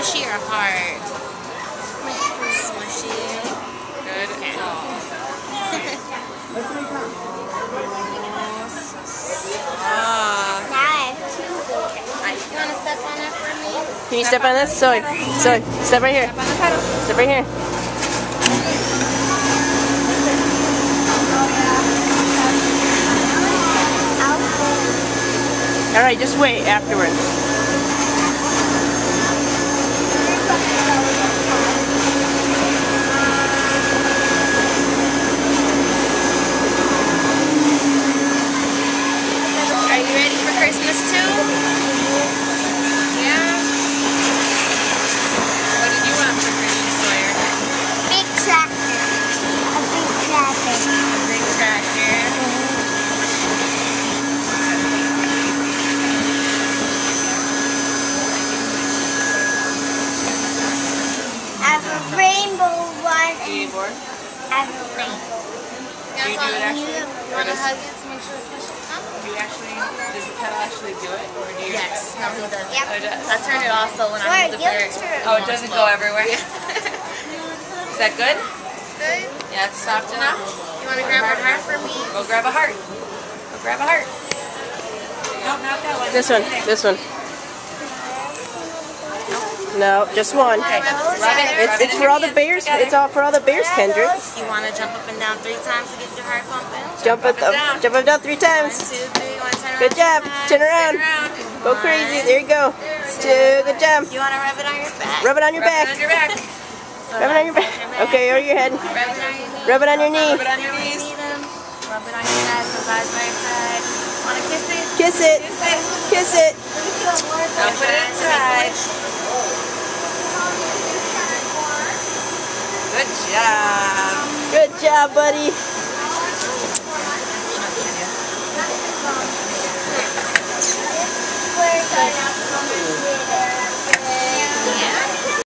smushy or hard? Smushy. Good. Okay. You want to step on it for me? Can you step on this? Zoe, Zoe, step right here. Step on the pedal. Step right here. All right, just wait afterwards. Are you ready for Christmas too? Yeah? What did you want for Christmas, Sawyer? Big tractor. A big tractor. A big tractor. I have a rainbow one. Keyboard. I have a rainbow. You do it actually? You want to hug it to make sure it's special? Huh? Do you actually, does the pedal actually do it? Or do you? Yes, no, he does. Yep. Oh, it does. I turn it off so when I Wait, hold the give bird. it to her. Oh, it doesn't go everywhere? Is that good? Good. Yeah, it's soft enough? You want to grab a heart for me? Go grab a heart. Go grab a heart. Nope, not that one. This one, this one. No, just one. Okay, rub it. It's for all the bears. It's all for all the bears, Kendrick. You want to jump up and down 3 times to get your heart pumping? Jump up and down 3 times. 1, 2, 3. You want to turn around? Good job. Turn around. Go crazy. There you go. 2. Good job. You want to rub it on your back? Rub it on your Rub back. it on your back. Rub it on your back. Okay, over your head. Rub it on your knee. Rub it on your knee. Rub it on your knees. Rub it on your side, so side's right side. Want to kiss it? Kiss it. Kiss it. Now put it inside. Good job. Good job, buddy.